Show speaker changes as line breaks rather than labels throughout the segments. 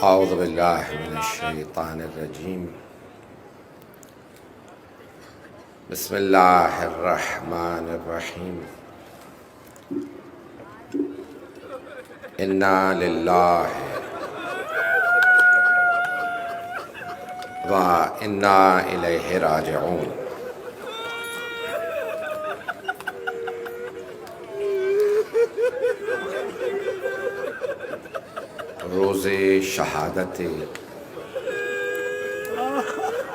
اعوذ باللہ من الشیطان الرجیم بسم اللہ الرحمن الرحیم انا للہ و انا الیہ راجعون۔ روز شہادت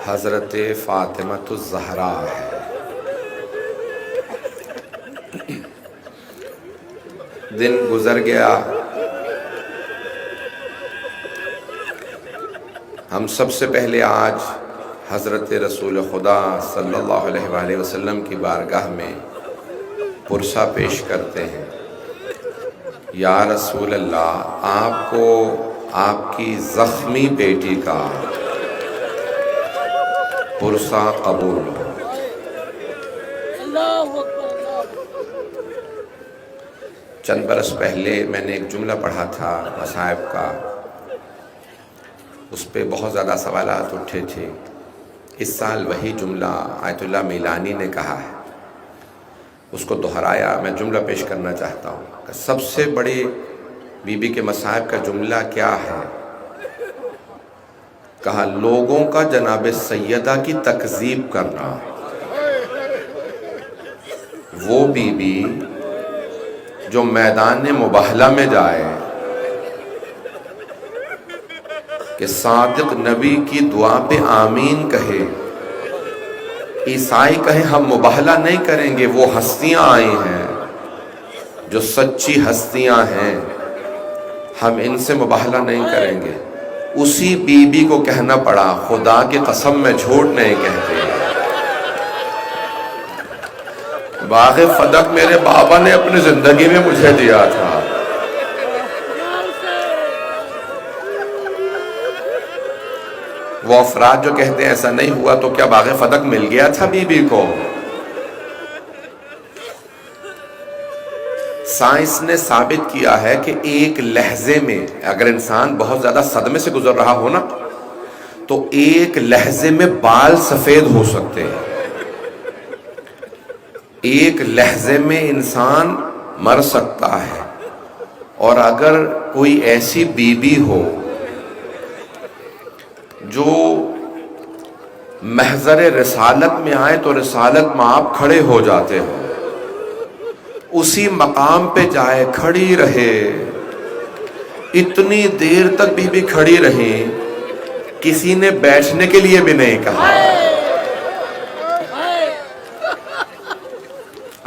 حضرت فاطمۃ الزہرا ہے۔ دن گزر گیا، ہم سب سے پہلے آج حضرت رسول خدا صلی اللہ علیہ وآلہ وسلم کی بارگاہ میں پرسہ پیش کرتے ہیں۔ یا رسول اللہ، آپ کو آپ کی زخمی بیٹی کا پرسہ قبول ہو۔ چند برس پہلے میں نے ایک جملہ پڑھا تھا مصائب کا، اس پہ بہت زیادہ سوالات اٹھے تھے۔ اس سال وہی جملہ آیت اللہ میلانی نے کہا ہے، اس کو دہرایا۔ میں جملہ پیش کرنا چاہتا ہوں کہ سب سے بڑی بی بی کے مصائب کا جملہ کیا ہے؟ کہا لوگوں کا جناب سیدہ کی تکذیب کرنا۔ وہ بی بی جو میدان مباہلہ میں جائے کہ صادق نبی کی دعا پہ آمین کہے، عیسائی کہیں ہم مباہلہ نہیں کریں گے، وہ ہستیاں آئی ہیں جو سچی ہستیاں ہیں، ہم ان سے مباہلہ نہیں کریں گے، اسی بی بی کو کہنا پڑا خدا کی قسم میں جھوٹ نہیں کہتے۔ باغ فدق میرے بابا نے اپنی زندگی میں مجھے دیا تھا۔ وہ افراد جو کہتے ہیں ایسا نہیں ہوا، تو کیا باغ فدق مل گیا تھا بی بی کو؟ سائنس نے ثابت کیا ہے کہ ایک لہجے میں اگر انسان بہت زیادہ صدمے سے گزر رہا ہو نا، تو ایک لہجے میں بال سفید ہو سکتے ہیں۔ ایک لہجے میں انسان مر سکتا ہے۔ اور اگر کوئی ایسی بی بی ہو جو محضر رسالت میں آئے تو رسالت میں آپ کھڑے ہو جاتے ہو، اسی مقام پہ جائے کھڑی رہے، اتنی دیر تک بی بی کھڑی رہی، کسی نے بیٹھنے کے لیے بھی نہیں کہا۔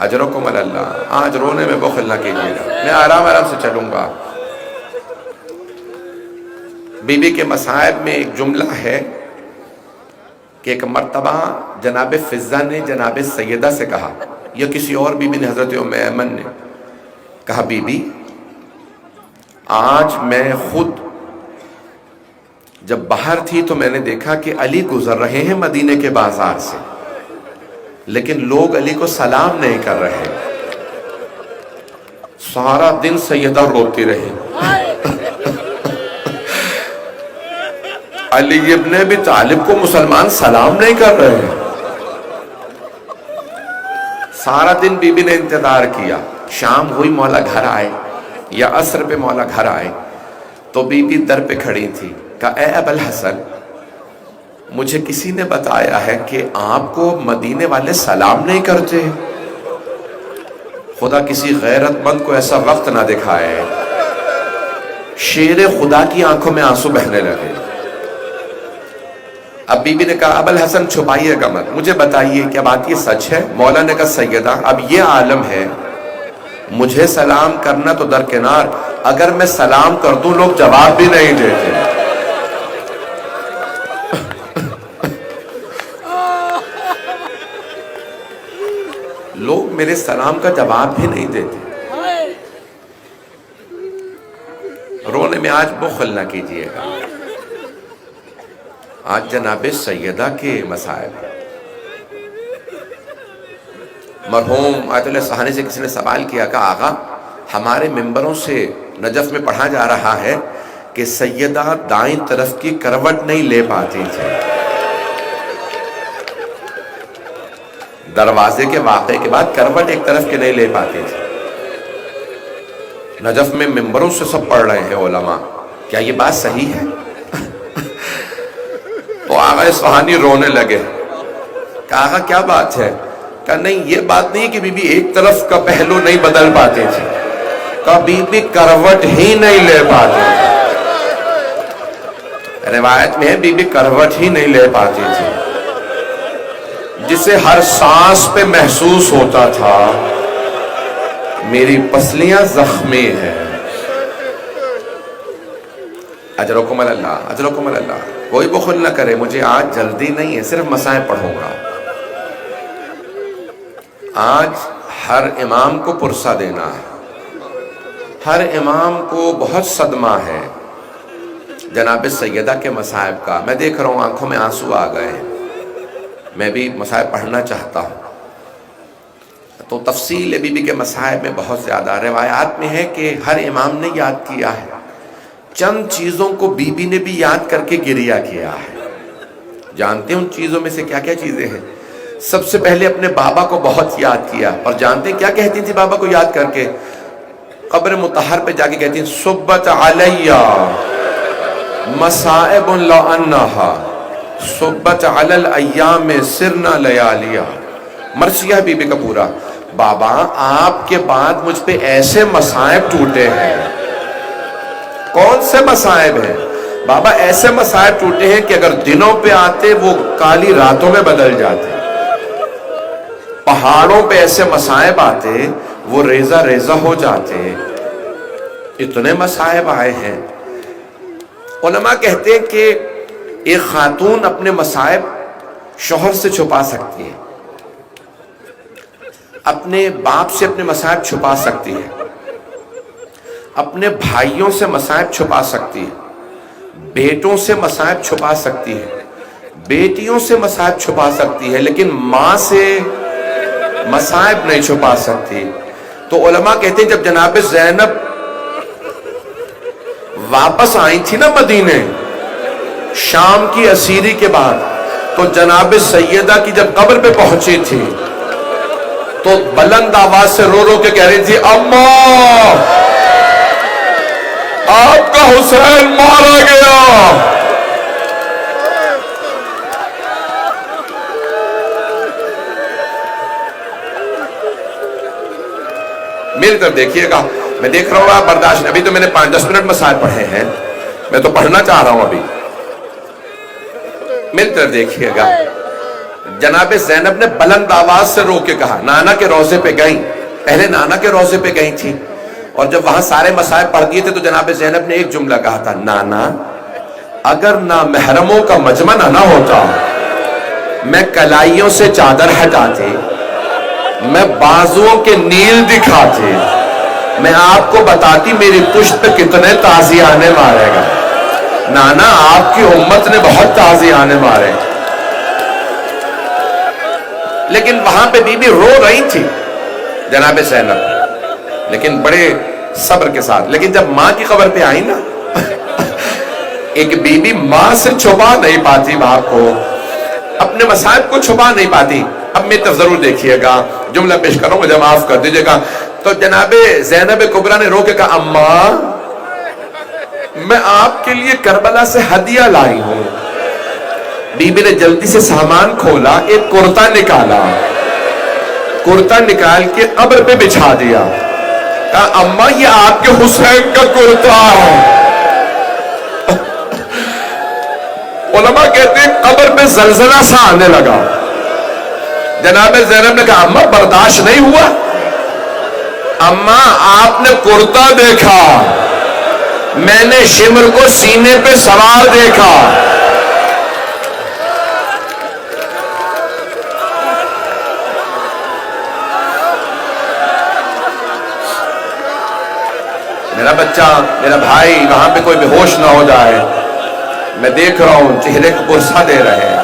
اجرکم اللہ۔ آج رونے میں بخل نہ کیجیے گا، میں آرام سے چلوں گا۔ بی بی کے مصائب میں ایک جملہ ہے کہ ایک مرتبہ جناب فضہ نے جناب سیدہ سے کہا، یا کسی اور بی بی نے، حضرت ام ایمن نے کہا، بی بی آج میں خود جب باہر تھی تو میں نے دیکھا کہ علی گزر رہے ہیں مدینے کے بازار سے، لیکن لوگ علی کو سلام نہیں کر رہے۔ سارا دن سیدہ روتی رہی، علی ابن ابی طالب کو مسلمان سلام نہیں کر رہے۔ سارا دن بی بی نے انتظار کیا۔ شام ہوئی، مولا گھر آئے، یا عصر پہ مولا گھر آئے تو بی بی در پہ کھڑی تھی۔ کہا اے ابو الحسن، مجھے کسی نے بتایا ہے کہ آپ کو مدینے والے سلام نہیں کرتے۔ خدا کسی غیرت مند کو ایسا وقت نہ دکھائے۔ شیر خدا کی آنکھوں میں آنسو بہنے لگے۔ اب بی بی نے کہا ابو الحسن چھپائیے گا مت، مجھے بتائیے کیا بات یہ سچ ہے؟ مولا نے کہا سیدہ اب یہ عالم ہے، مجھے سلام کرنا تو درکنار، اگر میں سلام کر دوں لوگ جواب بھی نہیں دیتے۔ لوگ میرے سلام کا جواب بھی نہیں دیتے۔ رونے میں آج بخل نہ کیجیے گا، آج جناب سیدہ کے مصائب ہیں۔ مرحوم آیت اللہ سہانی سے کسی نے سوال کیا کہ آقا ہمارے ممبروں سے نجف میں پڑھا جا رہا ہے کہ سیدہ دائیں طرف کی کروٹ نہیں لے پاتی تھی. دروازے کے واقعے کے بعد کروٹ ایک طرف کے نہیں لے پاتی تھی. نجف میں ممبروں سے سب پڑھ رہے ہیں علماء, کیا یہ بات صحیح ہے؟ تو آغا اصفہانی رونے لگے. کہا کیا بات ہے؟ کہا نہیں یہ بات نہیں کہ بی بی ایک طرف کا پہلو نہیں بدل پاتی تھی, کہا بی بی کروٹ ہی نہیں لے پاتی تھی. روایت میں ہے بی بی کروٹ ہی نہیں لے پاتی تھی, جسے ہر سانس پہ محسوس ہوتا تھا میری پسلیاں زخمی ہیں. اجرکم اللہ, اجرکم اللہ. کوئی بخل نہ کرے, مجھے آج جلدی نہیں ہے, صرف مسائل پڑھوں گا. آج ہر امام کو پرسہ دینا ہے, ہر امام کو بہت صدمہ ہے جناب سیدہ کے مصائب کا. میں دیکھ رہا ہوں آنکھوں میں آنسو آ گئے ہیں, میں بھی مصائب پڑھنا چاہتا ہوں. تو تفصیل بی بی کے مصائب میں بہت زیادہ. روایات میں ہے کہ ہر امام نے یاد کیا ہے, چند چیزوں کو بی بی نے بھی یاد کر کے گریہ کیا ہے. جانتے ہیں ان چیزوں میں سے کیا کیا چیزیں ہیں؟ سب سے پہلے اپنے بابا کو بہت یاد کیا, اور جانتے ہیں کیا کہتی تھی بابا کو یاد کر کے؟ قبر مطہر پہ جا کے کہتی ہیں صبت علیہ مصائب لعنہا صبت علی الایام سرنا لیالیا. مرثیہ بی بی کا پورا, بابا آپ کے بعد مجھ پہ ایسے مصائب ٹوٹے ہیں. کون سے مصائب ہیں بابا؟ ایسے مصائب ٹوٹے ہیں کہ اگر دنوں پہ آتے وہ کالی راتوں میں بدل جاتے. پہاڑوں پہ ایسے مصائب آتے وہ ریزہ ریزہ ہو جاتے. اتنے مصائب آئے ہیں. علماء کہتے ہیں کہ ایک خاتون اپنے مصائب شوہر سے چھپا سکتی ہے, اپنے باپ سے اپنے مصائب چھپا سکتی ہے, اپنے بھائیوں سے مصائب چھپا سکتی ہے, بیٹوں سے مصائب چھپا سکتی ہے, بیٹیوں سے مصائب چھپا سکتی ہے, لیکن ماں سے مصائب نہیں چھپا سکتی. تو علماء کہتے ہیں جب جناب زینب واپس آئی تھی نا مدینے شام کی اسیری کے بعد, تو جناب سیدہ کی جب قبر پہ پہنچی تھی تو بلند آواز سے رو رو کے کہہ رہی تھی اماں آپ کا حسین مارا گیا. میری طرف دیکھیے گا, میں دیکھ رہا ہوں آپ برداشت. ابھی تو میں نے 5-10 منٹ مسائل پڑھے ہیں, میں تو پڑھنا چاہ رہا ہوں ابھی. میری طرف دیکھیے گا, جناب زینب نے بلند آواز سے رو کے کہا, نانا کے روضے پہ گئیں, پہلے نانا کے روضے پہ گئی تھی, اور جب وہاں سارے مصائب پڑھ دیے تھے تو جناب زینب نے ایک جملہ کہا تھا, نانا اگر نہ محرموں کا مجمع نہ ہوتا میں کلائیوں سے چادر ہٹاتے, میں بازوؤں کے نیل دکھاتے, میں آپ کو بتاتی میری پشت پہ کتنے تازیانے مارے گا. نانا آپ کی امت نے بہت تازیانے مارے. لیکن وہاں پہ بی بی رو رہی تھی جناب زینب, لیکن بڑے صبر کے ساتھ. لیکن جب ماں کی قبر پہ آئی نا ایک بی بی ماں سے چھپا نہیں پاتی, باپ کو اپنے مصائب کو چھپا نہیں پاتی. اب میری طرف ضرور دیکھیے گا, جملہ پیش کروں, مجھے معاف کر دیجیے گا. تو جناب زینب کبریٰ نے رو کے کہا اماں میں آپ کے لیے کربلا سے ہدیہ لائی ہوں. بی بی نے جلدی سے سامان کھولا, ایک کرتا نکالا, کرتا نکال کے قبر پہ بچھا دیا. کہا اماں یہ آپ کے حسین کا کرتا ہے. علماء کہتے ہیں قبر پہ زلزلہ سا آنے لگا. جناب زینب نے کہا اماں برداشت نہیں ہوا, اماں آپ نے کرتا دیکھا, میں نے شمر کو سینے پہ سوار دیکھا. میرا بچہ, میرا بھائی وہاں پہ کوئی بے ہوش نہ ہو جائے. میں دیکھ رہا ہوں چہرے کو پرسہ دے رہے ہیں.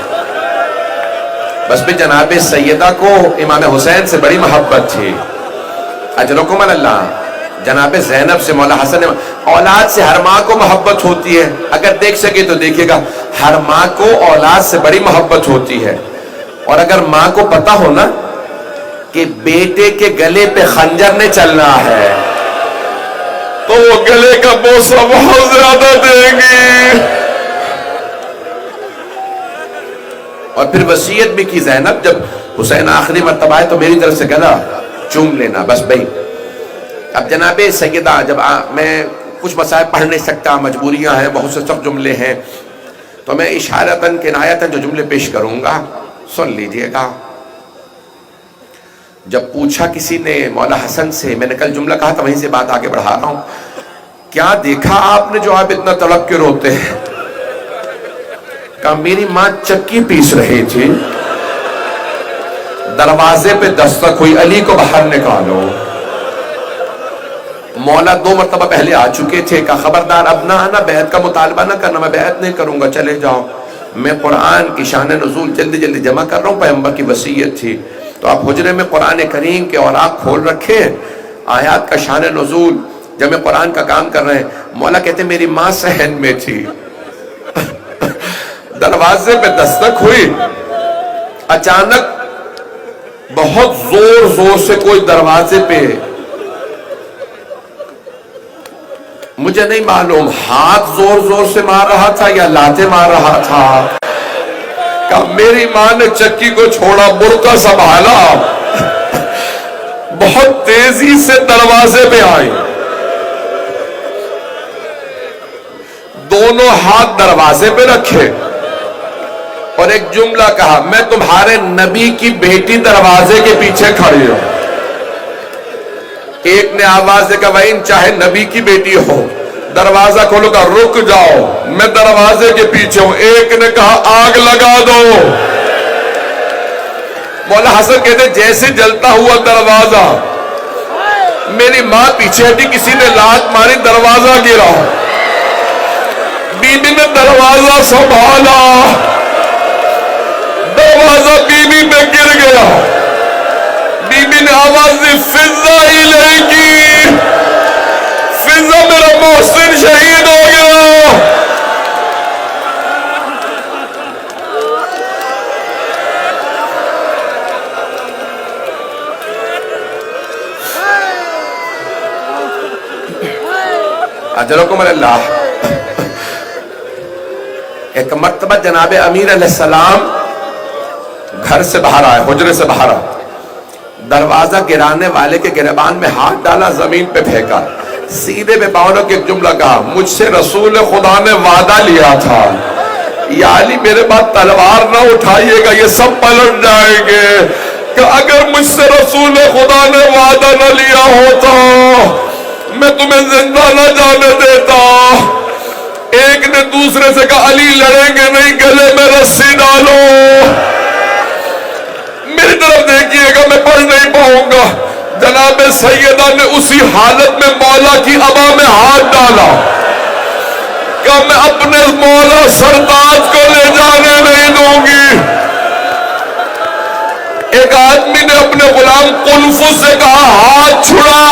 بس بھی جناب سیدہ کو امام حسین سے بڑی محبت تھی. اجرکم اللہ. جناب زینب سے مولا حسن نے، اولاد سے ہر ماں کو محبت ہوتی ہے، اگر دیکھ سکے تو دیکھے گا، ہر ماں کو اولاد سے بڑی محبت ہوتی ہے، اور اگر ماں کو پتا ہو نا کہ بیٹے کے گلے پہ خنجر نے چلنا ہے تو وہ گلے کا بوسہ بہت زیادہ دیں گی۔ اور پھر وصیت بھی کی زینب، جب حسین آخری مرتبہ آئے تو میری طرف سے گلا چوم لینا بس بھائی۔ اب جناب سیدہ، جب میں کچھ مسائل پڑھ نہیں سکتا، مجبوریاں ہیں، بہت سے سخت جملے ہیں، تو میں اشارتاً کنایتاً جو جملے پیش کروں گا سن لیجئے گا۔ جب پوچھا کسی نے مولا حسن سے، میں نے کل جملہ کہا تھا، وہیں سے بات آگے بڑھا رہا ہوں، کیا دیکھا آپ نے جو آپ اتنا تڑپ کے روتے ہیں؟ کہا میری ماں چکی پیس رہی تھی، دروازے پہ دستک ہوئی، علی کو باہر نکالو۔ مولا 2 مرتبہ پہلے آ چکے تھے، کہا خبردار اب نہ آنا، بیعت کا مطالبہ نہ کرنا، میں بیعت نہیں کروں گا، چلے جاؤ۔ میں قرآن کی شان نزول جلدی جلدی جمع کر رہا ہوں، پیغمبر کی وصیت تھی، تو آپ حجرے میں قرآن کریم کے اوراق کھول رکھے، آیات کا شان نزول جمع قرآن کا کام کر رہے ہیں۔ مولا کہتے ہیں میری ماں صحن میں تھی، دروازے پہ دستک ہوئی، اچانک بہت زور زور سے کوئی دروازے پہ، مجھے نہیں معلوم ہاتھ زور زور سے مار رہا تھا یا لاتیں مار رہا تھا، کہ میری ماں نے چکی کو چھوڑا، برقع سنبھالا، بہت تیزی سے دروازے پہ آئی، دونوں ہاتھ دروازے پہ رکھے اور ایک جملہ کہا، میں تمہارے نبی کی بیٹی دروازے کے پیچھے کھڑی ہوں۔ ایک نے آواز دے کہا وَإِن چاہے نبی کی بیٹی ہو، دروازہ کھولو، کہا رک جاؤ میں دروازے کے پیچھے ہوں۔ ایک نے کہا آگ لگا دو۔ مولا حسن کہتے جیسے جلتا ہوا دروازہ، میری ماں پیچھے ہٹی، کسی نے لات ماری، دروازہ گرا، بی بی نے دروازہ سنبھالا، دروازہ بی بی پہ گر گیا، بی بی نے آواز دی فضا الیکی، فضا میرا محسن شہید ہو گیا۔ اجرکم اللہ۔ ایک مرتبہ جناب امیر علیہ السلام گھر سے باہر آئے، حجرے سے باہر آئے، دروازہ گرانے والے کے گریبان میں ہاتھ ڈالا، زمین پہ پھینکا، سیدھے پہ پاؤں کے ایک جملہ کہا، مجھ سے رسول خدا نے وعدہ لیا تھا، یا علی میرے بعد تلوار نہ اٹھائیے گا، یہ سب پلٹ جائیں گے، کہ اگر مجھ سے رسول خدا نے وعدہ نہ لیا ہوتا میں تمہیں زندہ نہ جانے دیتا۔ ایک نے دوسرے سے کہا علی لڑیں گے نہیں، گلے میں رسی ڈالو۔ میری طرف دیکھیے گا، میں پڑھ نہیں پاؤں گا۔ جناب سیدہ نے اسی حالت میں مولا کی عبا میں ہاتھ ڈالا، کہ میں اپنے مولا سرتاج کو لے جانے نہیں دوں گی۔ ایک آدمی نے اپنے غلام قنفذ سے کہا ہاتھ چھڑا،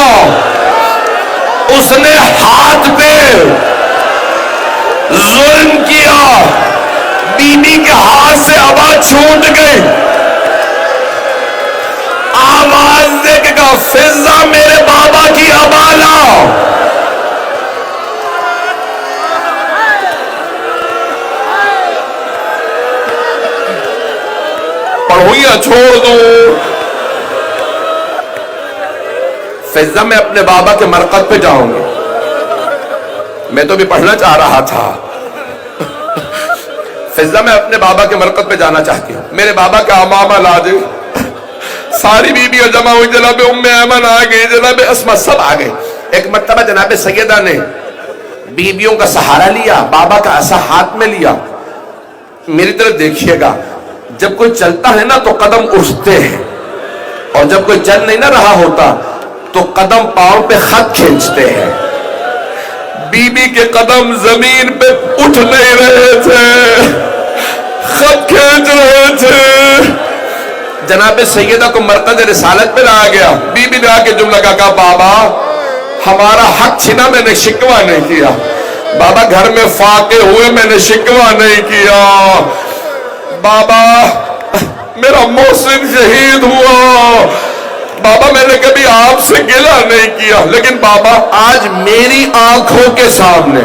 اس نے ہاتھ پہ ظلم کیا، بی بی کے ہاتھ سے عبا چھوٹ گئی، آواز دے کے کہا فضا میرے بابا کی عبا لاؤ۔ پڑھوئیاں چھوڑ دو۔ فضا میں اپنے بابا کے مرقد پہ جاؤں گی، میں تو بھی پڑھنا چاہ رہا تھا۔ فضا میں اپنے بابا کے مرقد پہ جانا چاہتی ہوں، میرے بابا کا امامہ لا دے۔ ساری بیویاں جمع ہوئی، جناب ام ایمن آ گئی، جناب اسما، سب آ گئے۔ ایک مرتبہ جناب سیدہ نے بیویوں کا سہارا لیا، بابا کا عصا ہاتھ میں لیا۔ میری طرف دیکھیے گا، جب کوئی چلتا ہے نا تو قدم اٹھتے ہیں، اور جب کوئی چل نہیں نہ رہا ہوتا تو قدم پاؤں پہ خط کھینچتے ہیں۔ بی بی کے قدم زمین پہ اٹھ نہیں رہے تھے، خط کھینچ رہے تھے۔ جناب سیدہ کو مرقد رسالت پہ لایا گیا، بی بی نے آ کے جملہ کہا بابا ہمارا حق چھنا میں نے شکوہ نہیں کیا بابا، گھر میں فاقے ہوئے میں نے شکوہ نہیں کیا بابا، میرا محسن شہید ہوا بابا، میں نے کبھی آپ سے گلہ نہیں کیا، لیکن بابا آج میری آنکھوں کے سامنے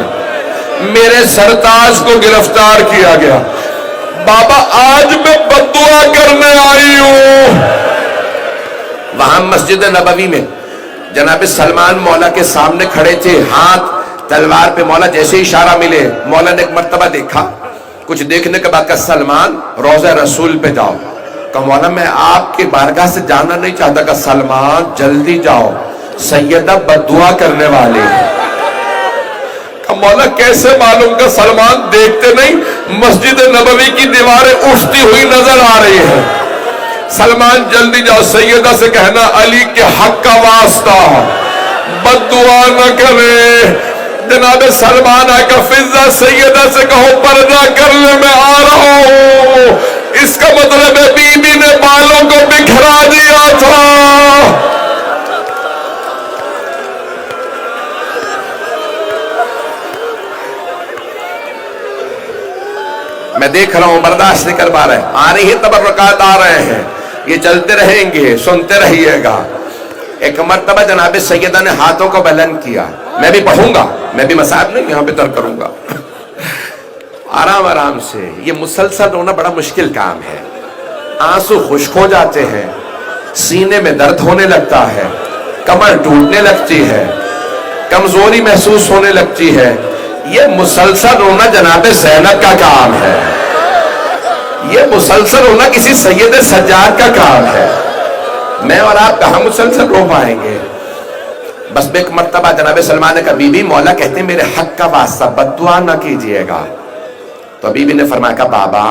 میرے سرتاج کو گرفتار کیا گیا بابا، آج میں بددعا کرنے آئی ہوں۔ وہاں مسجد نبوی میں جناب سلمان مولا کے سامنے کھڑے تھے، ہاتھ تلوار پہ، مولا جیسے اشارہ ملے، مولا نے ایک مرتبہ دیکھا، کچھ دیکھنے کے بعد کہا سلمان روضہ رسول پہ جاؤ، کہا مولا میں آپ کی بارگاہ سے جانا نہیں چاہتا، کہا سلمان جلدی جاؤ سیدہ بددعا کرنے والی، کہا مولا کیسے معلوم، کہ سلمان دیکھتے نہیں مسجد نبوی کی دیواریں اٹھتی ہوئی نظر آ رہی ہیں، سلمان جلدی جاؤ، سیدہ سے کہنا علی کے حق کا واسطہ بددعا نہ کرے، جناب سلمان آئے کہ فضہ سیدہ سے کہو پردہ کر لے میں آ رہا ہوں، اس کا مطلب ہے بی بی نے بالوں کو بکھرا دیا تھا۔ میں دیکھ رہا ہوں برداشت نہیں کر پا رہے، آ رہی ہے تبرکات آ رہے ہیں، یہ چلتے رہیں گے، سنتے رہیے گا۔ ایک مرتبہ جناب سیدہ نے ہاتھوں کو بلند کیا، میں بھی پڑھوں گا، میں بھی مصاحب نہیں یہاں پہ ترک کروں گا، آرام آرام سے، یہ مسلسل رونا بڑا مشکل کام ہے، آنسو خشک ہو جاتے ہیں، سینے میں درد ہونے لگتا ہے، کمر ٹوٹنے لگتی ہے، کمزوری محسوس ہونے لگتی ہے، یہ مسلسل رونا جناب زینب کا کام ہے، یہ مسلسل رونا کسی سید سجاد کا کام ہے، میں اور آپ کہاں مسلسل رو پائیں گے۔ بس ایک مرتبہ جناب سلمان نے کہا بی بی مولا کہتے ہیں میرے حق کا واسطہ بددعا نہ کیجئے گا، تو بی بی نے فرمایا کہ بابا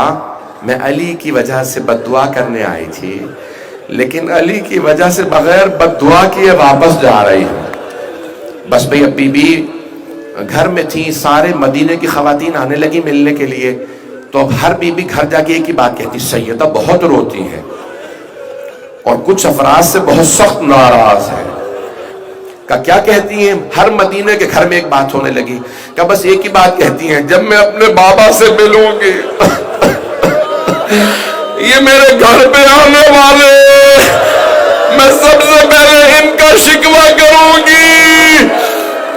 میں علی کی وجہ سے بددعا کرنے آئی تھی، لیکن علی کی وجہ سے بغیر بددعا کیے واپس جا رہی ہوں۔ بس بھئی اب بی بی گھر میں تھی، سارے مدینے کی خواتین آنے لگی ملنے کے لیے، تو اب ہر بی بی گھر جا کے ایک ہی بات کہتی سیدہ بہت روتی ہیں اور کچھ افراد سے بہت سخت ناراض ہے، کہ کیا کہتی ہیں؟ ہر مدینے کے گھر میں ایک بات ہونے لگی کہ بس ایک ہی بات کہتی ہیں، جب میں اپنے بابا سے ملوں گی یہ میرے گھر پہ آنے والے، میں سب سے پہلے ان کا شکوہ کروں گی،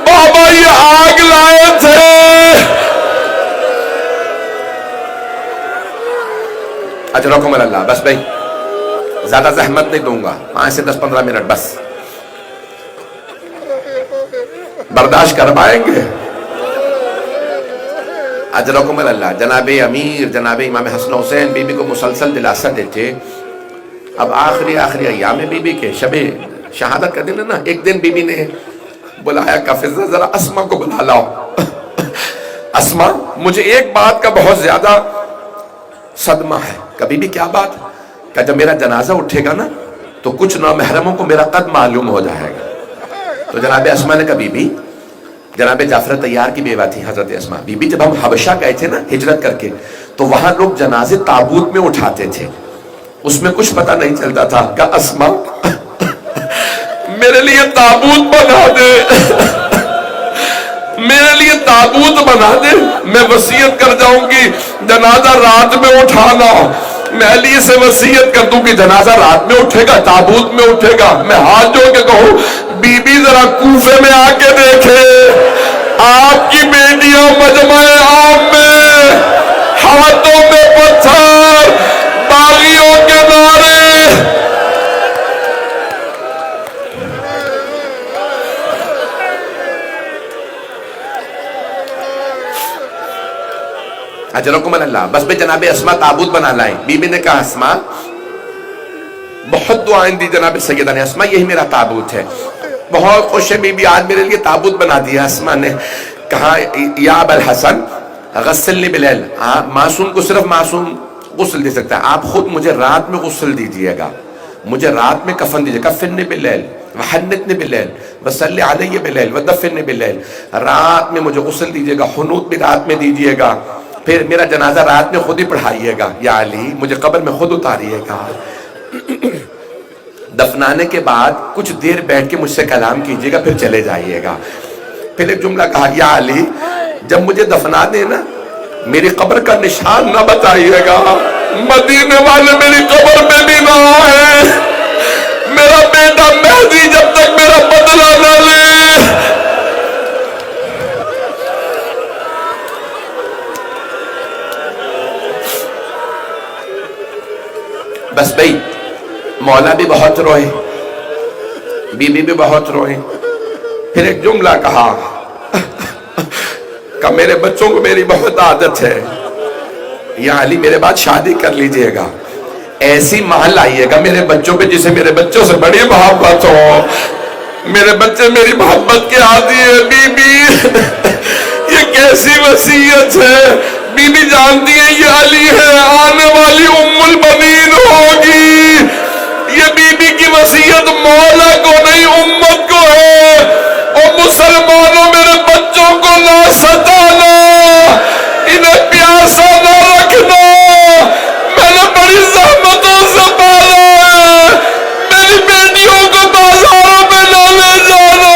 بابا یہ آگ لائے تھے۔ اجرکم اللہ، بس بھائی زیادہ زحمت نہیں دوں گا، 5 سے 10-15 منٹ بس، برداشت کر پائیں گے؟ اجرکم اللہ۔ جناب امیر جناب امام حسن حسین بی بی کو مسلسل دلاسا دیتے، اب آخری ایام بی بی کے شب شہادت کا دن ہے نا، ایک دن بی بی نے بلایا کہ فضہ ذرا اسما کو بلا لاؤ، اسما مجھے ایک بات کا بہت زیادہ صدمہ ہے، کبھی بھی کیا بات، کہ جب میرا جنازہ اٹھے گا نا تو کچھ نامحرموں کو میرا قد معلوم ہو جائے گا۔ تو جناب اسما نے کہا بی بی، جناب جعفر طیار کی بیوہ تھی حضرت اسما، بی بی جب ہم حبشہ گئے تھے نا ہجرت کر کے، تو وہاں لوگ جنازے تابوت میں اٹھاتے تھے، اس میں کچھ پتہ نہیں چلتا تھا، کہ اسما میرے لیے تابوت بنا دے، میرے لیے تابوت بنا دے، میں وصیت کر جاؤں گی جنازہ رات میں اٹھانا، میں علی سے وصیت کر دوں گی جنازہ رات میں اٹھے گا، تابوت میں اٹھے گا، میں ہاتھ جوڑ کے کہوں بی بی ذرا کوفے میں آ کے دیکھے آپ کی بیٹیاں مجمع عام میں، ہاتھوں میں پتھر، باغیوں کے نعرے، اجرکم اللہ۔ بس بے جناب اسما تابوت بنا لائیں، بی بی نے کہا اسما، بہت دعائیں دی جناب سیدہ نے، اسما یہی میرا تابوت ہے، بہت خوش ہے بی بی، آج میرے لیے تابوت بنا دیا۔ اسما نے کہا یا ابا الحسن غسلنی بلیل، معصوم کو صرف معصوم غسل دے سکتا ہے، آپ خود مجھے رات میں غسل دیجئے گا، مجھے رات میں کفن دیجئے، کفنی بلیل وحنتنی بلیل وصلی علی بلیل ودفنی بلیل، رات میں مجھے غسل دیجئے گا، حنوط بھی رات میں دیجئے گا، پھر میرا جنازہ رات میں خود ہی پڑھائیے گا، یا علی مجھے قبر میں خود اتاریے گا۔ دفنانے کے بعد کچھ دیر بیٹھ کے مجھ سے کلام کیجیے گا، پھر چلے جائیے گا۔ پھر ایک جملہ کہا، یا علی جب مجھے دفنا دینا میری قبر کا نشان نہ بتائیے گا، مدینے والے میری قبر پہ بھی نہ آئے، میرا بیٹا مہدی جب تک میرا بدلہ نہ لے۔ بس بھئی مولا بھی بہت روئے، بی بی بھی بہت روئے۔ پھر ایک جملہ کہا کہ میرے بچوں کو میری بہت عادت ہے، یا علی میرے بعد شادی کر لیجئے گا، ایسی ماں لائیے گا میرے بچوں پہ جسے میرے بچوں سے بڑی محبت ہو، میرے بچے میری محبت کے عادی ہے۔ بی بی یہ کیسی وصیت ہے؟ بی بی جانتی ہے یہ علی ہے، آنے والی ام البنین ہوگی۔ یہ بی بی کی وصیت مولا کو نہیں امت کو ہے، اور مسلمانوں میرے بچوں کو نہ ستانا، انہیں پیاسا نہ رکھنا، میں نے بڑی زحمتوں سے پالا ہے، میری بیٹیوں کو بازاروں میں نہ لے جانا۔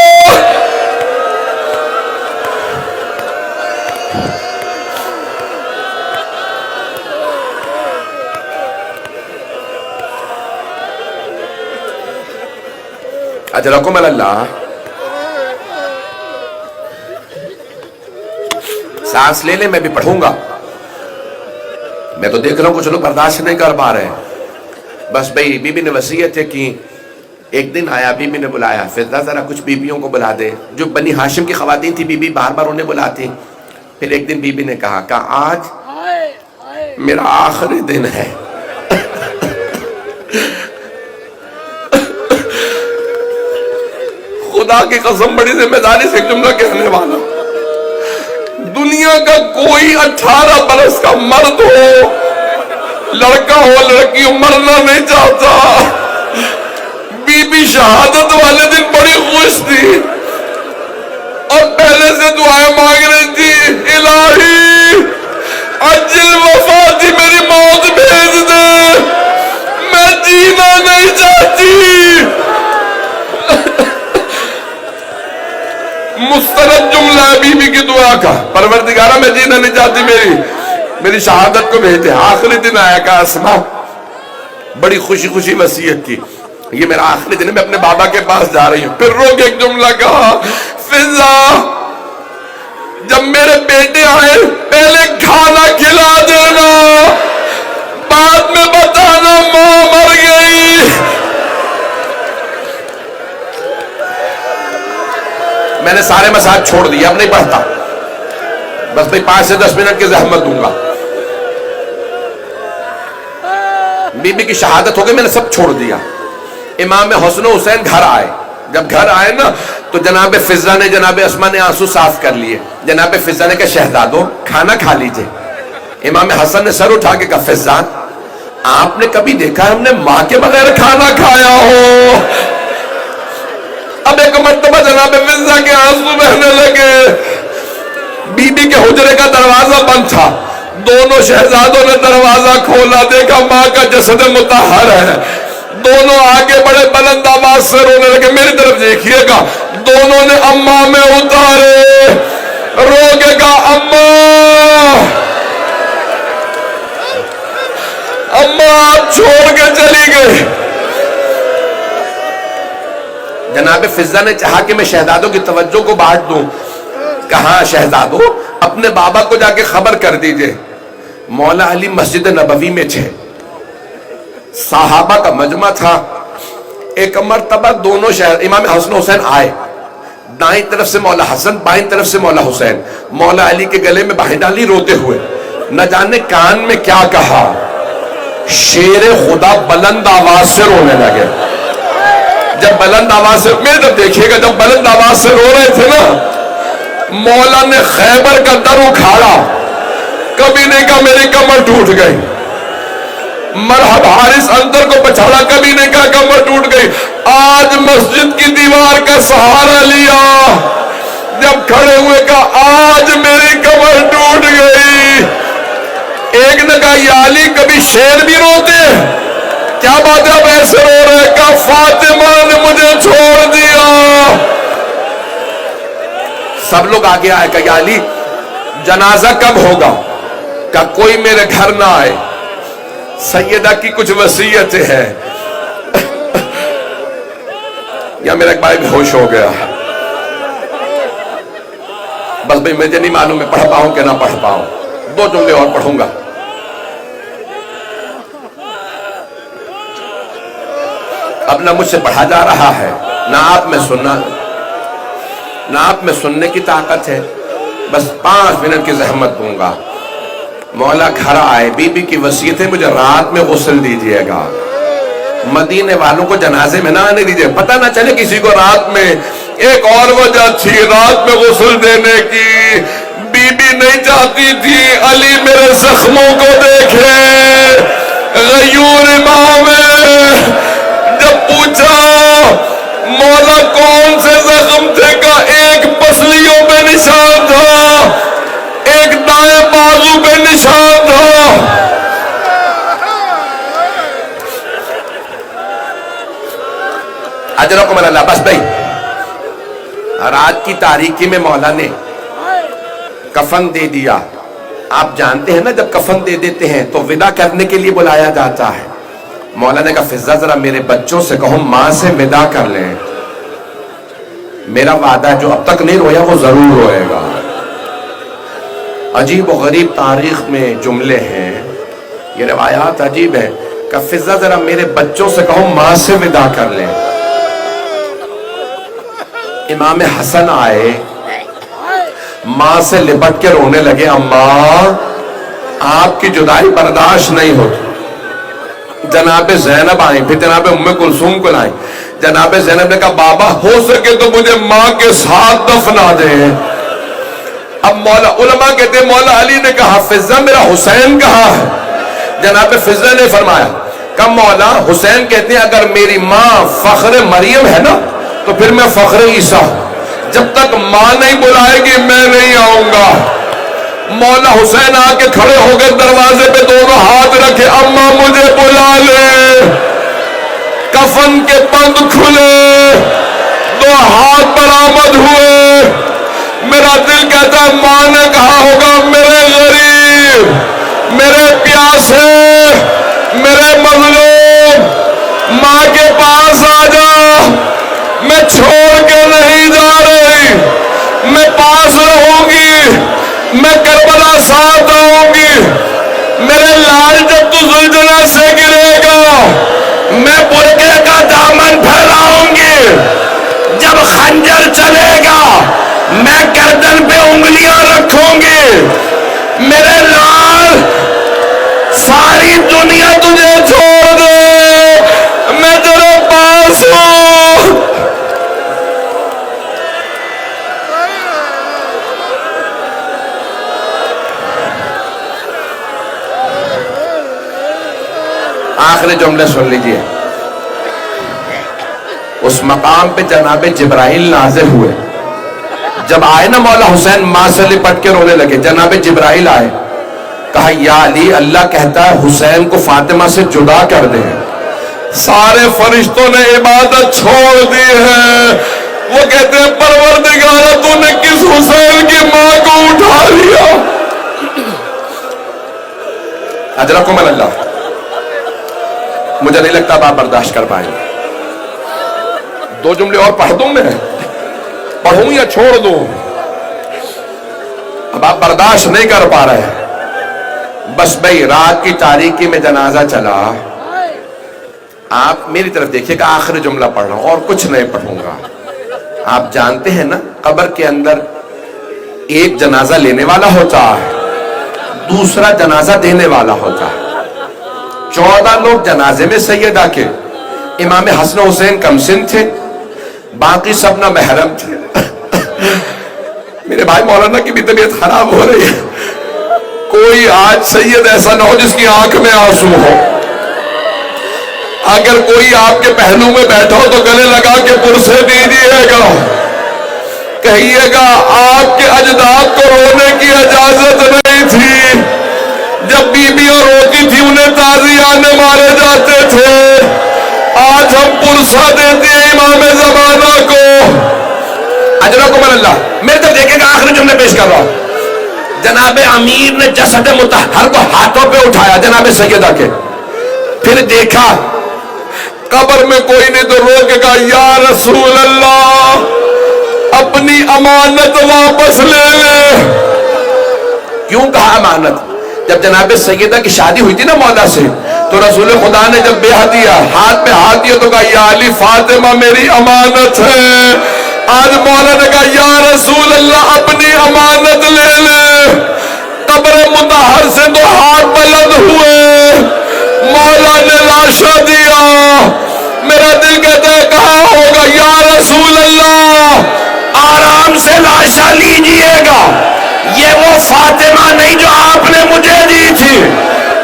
اجرکم اللہ۔ سانس لے لیں، میں بھی پڑھوں گا۔ میں تو دیکھ رہا ہوں کچھ لوگ برداشت نہیں کر پا رہے ہیں۔ بس بھئی بی بی نے وصیت ہے کہ ایک دن آیا، بی بی نے بلایا، فضہ ذرا کچھ بیویوں کو بلا دے۔ جو بنی ہاشم کی خواتین تھی بی بی بار بار انہیں بلاتی۔ پھر ایک دن بی بی نے کہا کہ آج میرا آخری دن ہے، خدا کی قسم بڑی ذمہ داری سے ایک جملہ کہنے والا، دنیا کا کوئی 18 برس کا مرد ہو، لڑکا ہو لڑکی ہو، مرنا نہیں چاہتا۔ بی بی شہادت والے دن بڑی خوش تھی اور پہلے سے دعائیں مانگ رہی تھی، الہی عجل وفاتی، میری موت بھیج دے، میں جینا نہیں چاہتی۔ مستند جملہ ہے بی بی کی دعا کا، پروردگارہ میں جینا نہیں چاہتی، میری شہادت کو بھیج دے۔ آخری دن آیا کہ اسماء بڑی خوشی خوشی وصیت کی، یہ میرا آخری دن ہے، میں اپنے بابا کے پاس جا رہی ہوں۔ پھر رو کے ایک جملہ کہا، فضہ جب میرے بیٹے آئے پہلے کھانا کھلا دینا، بعد میں بتانا ماں مر گئی۔ میں نے سارے مسائل چھوڑ دیا، اب نہیں پڑھتا، بس بھئی 5 سے 10 منٹ کی زحمت دوں گا۔ بی بی کی شہادت ہو گئی، میں نے سب چھوڑ دیا۔ امام حسن و حسین گھر آئے، جب گھر آئے نا تو جناب فضہ نے جناب اسماء نے آنسو صاف کر لیے۔ جناب فضہ نے کہا شہزادو کھانا کھا لیجئے۔ امام حسن نے سر اٹھا کے کہا فضہ آپ نے کبھی دیکھا ہم نے ماں کے بغیر کھانا کھایا ہو؟ اب ایک مرتبہ جناب فضہ کے آنسو بہنے لگے۔ بی بی کے حجرے کا دروازہ بند تھا، دونوں شہزادوں نے دروازہ کھولا، دیکھا ماں کا جسد مطہر ہے۔ دونوں آگے بڑے بلند آواز سے رونے لگے، میری طرف دیکھیے گا۔ دونوں نے اماں میں اتارے، رو کے کہا اماں اماں آپ چھوڑ کے چلی گئی۔ جناب فضہ نے چاہا کہ میں شہزادوں کی توجہ کو بانٹ دوں، کہا شہزادو اپنے بابا کو جا کے خبر کر دیجئے مولا علی مسجد نبوی میں تھے، صحابہ کا مجمع تھا۔ ایک مرتبہ دونوں امام حسن حسین آئے، دائیں طرف سے مولا حسن، بائیں طرف سے مولا حسین، مولا علی کے گلے میں باہیں ڈالی روتے ہوئے، نہ جانے کان میں کیا کہا، شیر خدا بلند آواز سے رونے لگے۔ جب بلند آواز سے، میرے طرف دیکھیے گا، جب بلند آواز سے رو رہے تھے نا، مولا نے خیبر کا در اکھاڑا، کبھی نہیں کہا میری کمر ٹوٹ گئی، مرحب حارث اندر کو پچھاڑا، کبھی نہیں کہا کمر ٹوٹ گئی۔ آج مسجد کی دیوار کا سہارا لیا، جب کھڑے ہوئے کہا آج میری کمر ٹوٹ گئی۔ ایک نے کہا یا علی کبھی شیر بھی روتے ہیں کیا بات ہے اب ایسے رو رہے؟ کہ فاطمہ نے مجھے چھوڑ دیا. سب لوگ آگے آئے کہ یا علی جنازہ کب ہوگا؟ کہ کوئی میرے گھر نہ آئے، سیدہ کی کچھ وصیتیں ہیں. یا میرا ایک بھائی ہوش ہو گیا. بس بھئی مجھے نہیں معلوم میں پڑھ پاؤں کہ نہ پڑھ پاؤں، 2 جملے اور پڑھوں گا. اب نہ مجھ سے پڑھا جا رہا ہے، نہ آپ میں سننے کی طاقت ہے. بس 5 منٹ کی زحمت دوں گا. مولا گھر آئے، بی بی کی وصیت ہے مجھے رات میں غسل دیجئے گا. مدینے والوں کو جنازے میں نہ آنے دیجئے، پتہ نہ چلے کسی کو رات میں. ایک اور وجہ تھی رات میں غسل دینے کی، بی بی نہیں چاہتی تھی علی میرے زخموں کو دیکھے. غیور امام جب پوچھا مولا کون سے زخم تھے، کا ایک پسلیوں پہ نشان تھا، ایک دائیں بازو پہ نشان تھا. اجرکم اللہ. بس بھائی رات کی تاریکی میں مولا نے کفن دے دیا. آپ جانتے ہیں نا جب کفن دے دیتے ہیں تو ودا کرنے کے لیے بلایا جاتا ہے. مولا نے کہا فضہ ذرا میرے بچوں سے کہو ماں سے ودا کر لیں، میرا وعدہ جو اب تک نہیں رویا وہ ضرور روئے گا. عجیب و غریب تاریخ میں جملے ہیں، یہ روایات عجیب ہے. کہ فضہ ذرا میرے بچوں سے کہو ماں سے ودا کر لیں. امام حسن آئے، ماں سے لپٹ کے رونے لگے. اماں آپ کی جدائی برداشت نہیں ہوتی. جناب زینب آئیں، پھر جناب ام کلثوم کو لائیں. جناب زینب نے کہا بابا ہو سکے تو مجھے ماں کے ساتھ دفنا دیں. اب مولا علماء کہتے ہیں مولا علی نے کہا فضہ میرا حسین کہاں ہے؟ جناب فضہ نے فرمایا کہ مولا حسین کہتے ہیں اگر میری ماں فخر مریم ہے نا تو پھر میں فخر عیسیٰ ہوں. جب تک ماں نہیں بلائے گی میں نہیں آؤں گا. مولا حسین آ کے کھڑے ہو گئے دروازے پہ، دونوں ہاتھ رکھے. اماں مجھے بلا لے. کفن کے بند کھلے، 2 ہاتھ برآمد ہوئے. میرا دل کہتا ہے ماں نے کہا ہوگا میرے غریب، میرے پیاسے، میرے مظلوم، ماں کے پاس آ جا. میں چھوڑ کے نہیں جا رہی، میں پاس رہوں گی، میں کربلا ساتھ آؤں گی. میرے لال جب تو زلزلہ سے گرے گا میں برقعے کا دامن پھیلاؤں گی. جب خنجر چلے گا میں گردن پہ انگلیاں رکھوں گی. میرے لال ساری دنیا تجھے چھوڑ دے، میں تیرے پاس ہوں. آخری جملے سن لیجئے. اس مقام پہ جناب جبرائیل نازل ہوئے. جب آئے نا مولا حسین ماں سے لپٹ کے رونے لگے. جناب جبرائیل آئے، کہا یا علی اللہ کہتا ہے حسین کو فاطمہ سے جدا کر دیں. سارے فرشتوں نے عبادت چھوڑ دی ہے. وہ کہتے ہیں پروردگارہ تو نے کس حسین کی ماں کو اٹھا لیا. اجرکم اللہ. مجھے نہیں لگتا اب آپ برداشت کر پائیں گے. 2 جملے اور پڑھ دوں، میں پڑھوں یا چھوڑ دوں؟ اب آپ برداشت نہیں کر پا رہے. بس بھئی رات کی تاریکی میں جنازہ چلا. آپ میری طرف دیکھیے کہ آخری جملہ پڑھ رہا ہوں اور کچھ نہیں پڑھوں گا. آپ جانتے ہیں نا قبر کے اندر ایک جنازہ لینے والا ہوتا ہے، دوسرا جنازہ دینے والا ہوتا ہے. 14 لوگ جنازے میں سیدہ کے. امام حسن حسین کم سن تھے، باقی سب نہ محرم تھے. میرے بھائی مولانا کی بھی طبیعت خراب ہو رہی ہے. کوئی آج سید ایسا نہ ہو جس کی آنکھ میں آنسو ہو. اگر کوئی آپ کے پہلو میں بیٹھا ہو تو گلے لگا کے پرسے دیجیے گا، کہیے گا آپ کے اجداد کو رونے کی اجازت نہیں تھی. جب بیویاں روتی تھی انہیں تازیانے مارے جاتے تھے، آج ہم پرسہ دیتے ہیں امام زمانہ کو۔ اجرکم اللہ۔ میرے طرف دیکھیں گا، آخری جملے پیش کر رہا ہوں۔ جناب امیر نے جسد مطہر کو ہاتھوں پہ اٹھایا جناب سیدہ کے، پھر دیکھا قبر میں کوئی نہیں تو رو کے کہا یا رسول اللہ اپنی امانت واپس لے لے۔ کیوں کہا امانت؟ جب جناب سیدہ کی شادی ہوئی تھی نا مولا سے، تو رسول خدا نے جب بیعت دیا، ہاتھ پہ ہاتھ دیا تو کہا یا علی فاطمہ میری امانت ہے۔ آج مولا نے کہا یا رسول اللہ اپنی امانت لے لے۔ قبر مطہر سے تو ہاتھ بلند ہوئے، مولا نے لاشا دیا۔ میرا دل کہتا ہے کہاں ہوگا یا رسول اللہ؟ آرام سے لاشا لیجئے گا، یہ وہ فاطمہ نہیں جو آپ نے مجھے دی تھی۔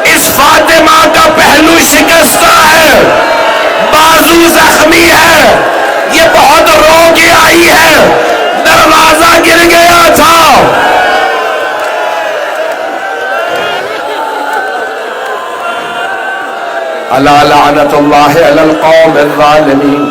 اس فاطمہ کا پہلو شکستہ ہے، بازو زخمی ہے، یہ بہت رو کے آئی ہے، دروازہ گر گیا تھا۔ الا لعنت اللہ علی القوم الظالمین۔